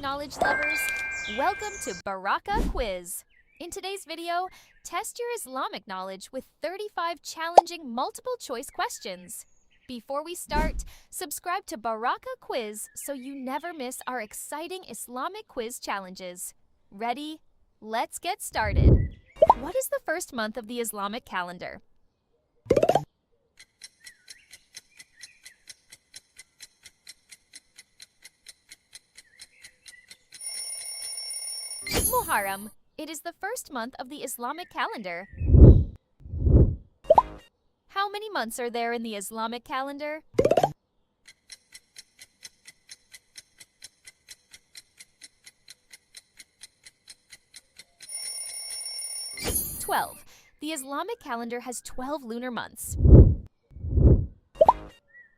knowledge lovers. Welcome to Barakah Quiz. In today's video, test your Islamic knowledge with 35 challenging multiple-choice questions. Before we start, subscribe to Barakah Quiz so you never miss our exciting Islamic quiz challenges. Ready? Let's get started. What is the first month of the Islamic calendar? Muharram. It is the first month of the Islamic calendar. How many months are there in the Islamic calendar? The Islamic calendar has 12 lunar months.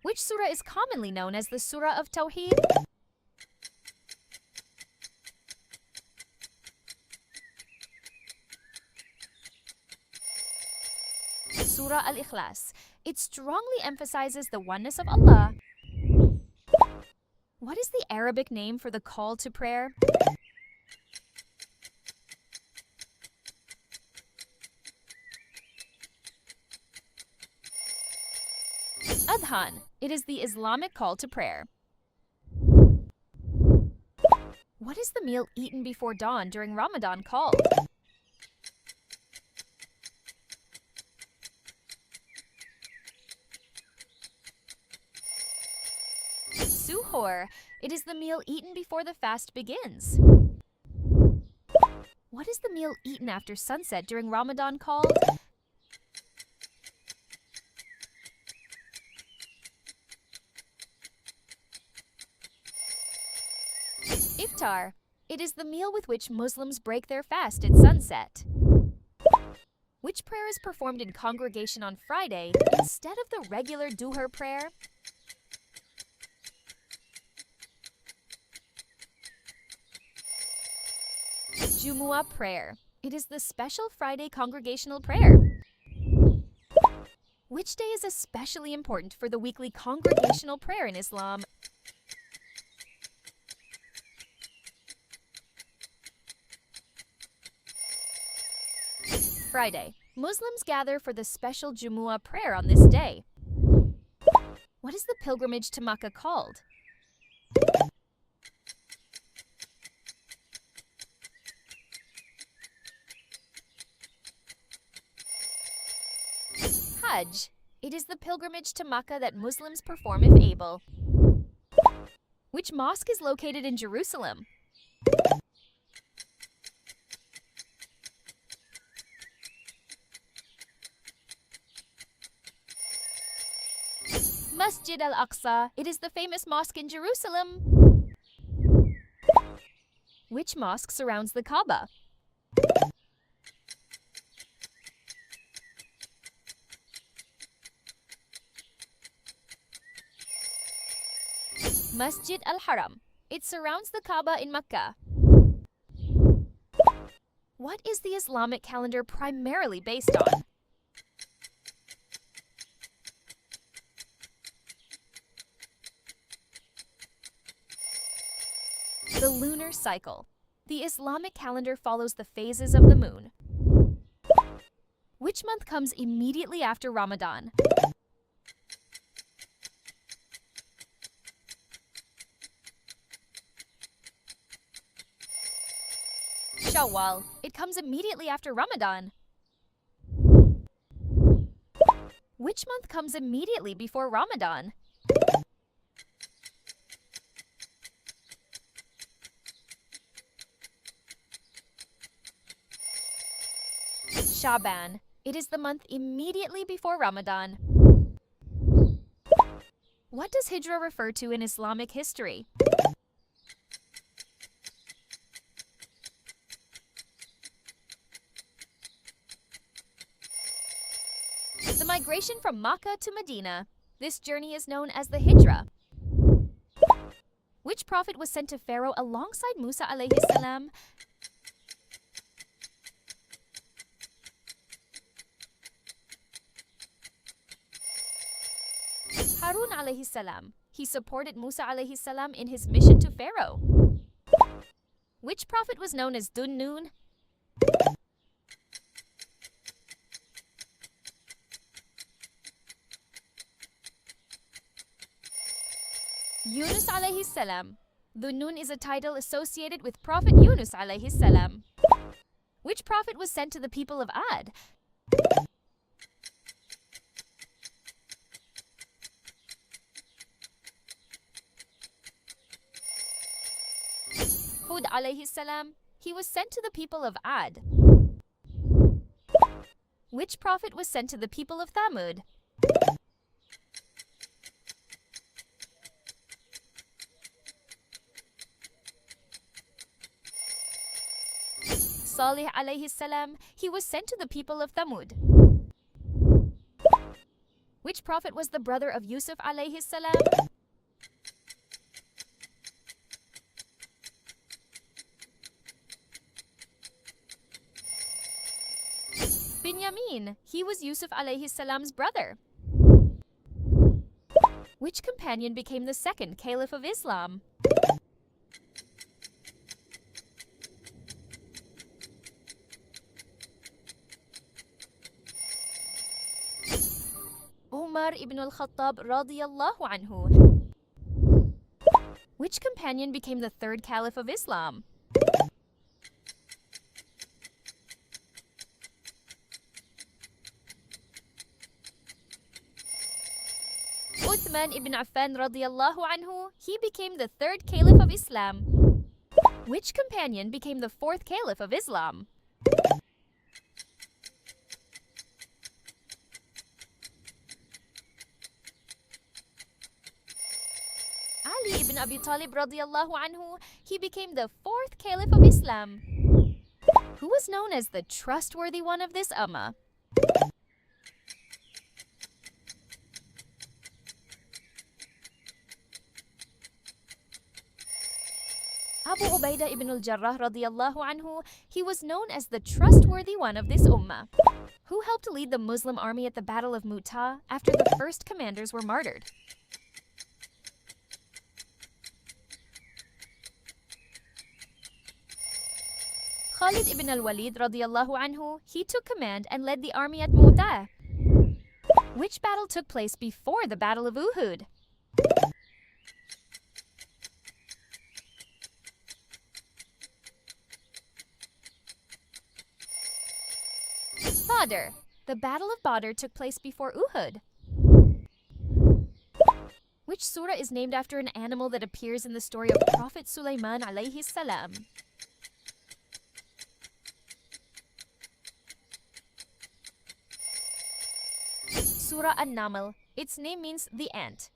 Which surah is commonly known as the Surah of Tawheed? Surah Al-Ikhlas. It strongly emphasizes the oneness of Allah. What is the Arabic name for the call to prayer? Adhan. It is the Islamic call to prayer. What is the meal eaten before dawn during Ramadan called? Suhoor. It is the meal eaten before the fast begins. What is the meal eaten after sunset during Ramadan called? Iftar. It is the meal with which Muslims break their fast at sunset. Which prayer is performed in congregation on Friday instead of the regular Duhur prayer? Jumu'ah prayer. It is the special Friday congregational prayer. Which day is especially important for the weekly congregational prayer in Islam? Friday. Muslims gather for the special Jumu'ah prayer on this day. What is the pilgrimage to Mecca called? Hajj. It is the pilgrimage to Mecca that Muslims perform if able. Which mosque is located in Jerusalem? Masjid al-Aqsa. It is the famous mosque in Jerusalem. Which mosque surrounds the Kaaba? Masjid al-Haram. It surrounds the Kaaba in Mecca. What is the Islamic calendar primarily based on? The lunar cycle. The Islamic calendar follows the phases of the moon. Which month comes immediately after Ramadan? Shawwal. It comes immediately after Ramadan. Which month comes immediately before Ramadan? Shaban. It is the month immediately before Ramadan. What does Hijrah refer to in Islamic history? The migration from Mecca to Medina. This journey is known as the Hijrah. Which prophet was sent to Pharaoh alongside Musa alayhi salam? Harun alayhi salam. He supported Musa alayhi salam in his mission to Pharaoh. Which prophet was known as Dunnun? Yunus alayhi salam. Dunnun is a title associated with Prophet Yunus alayhi salam. Which prophet was sent to the people of Ad? Hud alayhi salam. He was sent to the people of Ad. Which prophet was sent to the people of Thamud? Salih alayhi salam. He was sent to the people of Thamud. Which prophet was the brother of Yusuf alayhi salam? Binyamin. He was Yusuf alayhi salam's brother. Which companion became the second caliph of Islam? Umar ibn al-Khattab radiyallahu anhu. Which companion became the third caliph of Islam? Uthman ibn Affan radiyallahu anhu. He became the third caliph of Islam. Which companion became the fourth caliph of Islam? Ali ibn Abi Talib radiyallahu anhu. He became the fourth caliph of Islam. Who was known as the trustworthy one of this ummah? Abu Ubaidah ibn al-Jarrah radiyallahu anhu. He was known as the trustworthy one of this ummah. Who helped lead the Muslim army at the Battle of Mu'tah after the first commanders were martyred? Khalid ibn al-Walid radiyallahu anhu. He took command and led the army at Mu'tah. Which battle took place before the Battle of Uhud? Badr. The Battle of Badr took place before Uhud. Which surah is named after an animal that appears in the story of Prophet Sulaiman alayhi salam? Surah An-Naml. Its name means the ant.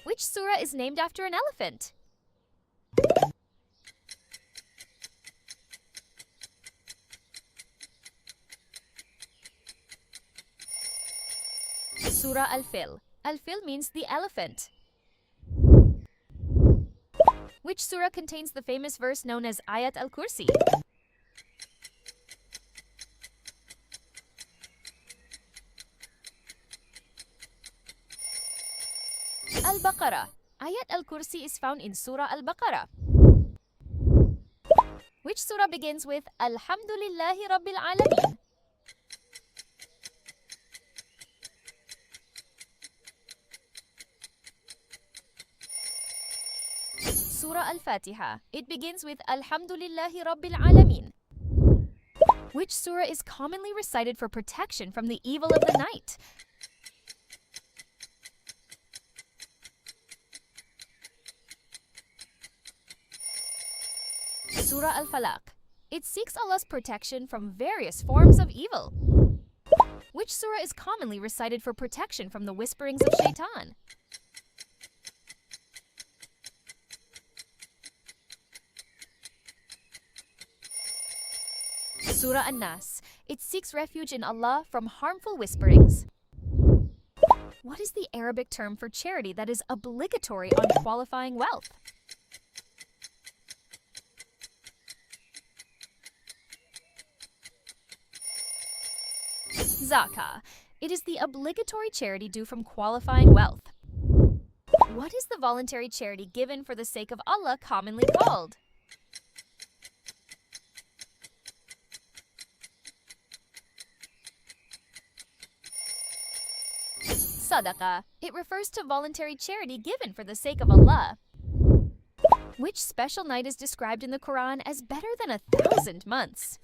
Which surah is named after an elephant? Surah Al-Fil. Al-Fil means the elephant. Which surah contains the famous verse known as Ayat al-Kursi? Al-Baqarah. Ayat al-Kursi is found in Surah Al-Baqarah. Which surah begins with Alhamdulillahi Rabbil Alameen? Surah Al-Fatiha. It begins with Alhamdulillahi Rabbil Alameen. Which surah is commonly recited for protection from the evil of the night? Surah Al-Falaq. It seeks Allah's protection from various forms of evil. Which surah is commonly recited for protection from the whisperings of shaitan? Surah An-Nas. It seeks refuge in Allah from harmful whisperings. What is the Arabic term for charity that is obligatory on qualifying wealth? Zakah. It is the obligatory charity due from qualifying wealth. What is the voluntary charity given for the sake of Allah commonly called? Sadaqah. It refers to voluntary charity given for the sake of Allah. Which special night is described in the Quran as better than 1,000 months?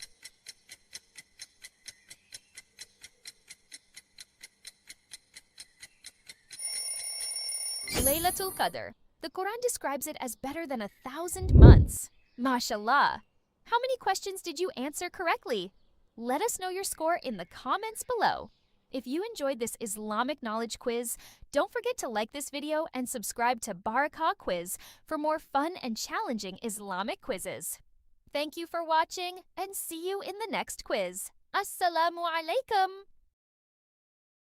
Laylatul Qadr. The Quran describes it as better than 1,000 months. MashaAllah. How many questions did you answer correctly? Let us know your score in the comments below. If you enjoyed this Islamic knowledge quiz, don't forget to like this video and subscribe to Barakah Quiz for more fun and challenging Islamic quizzes. Thank you for watching and see you in the next quiz. Assalamu alaikum.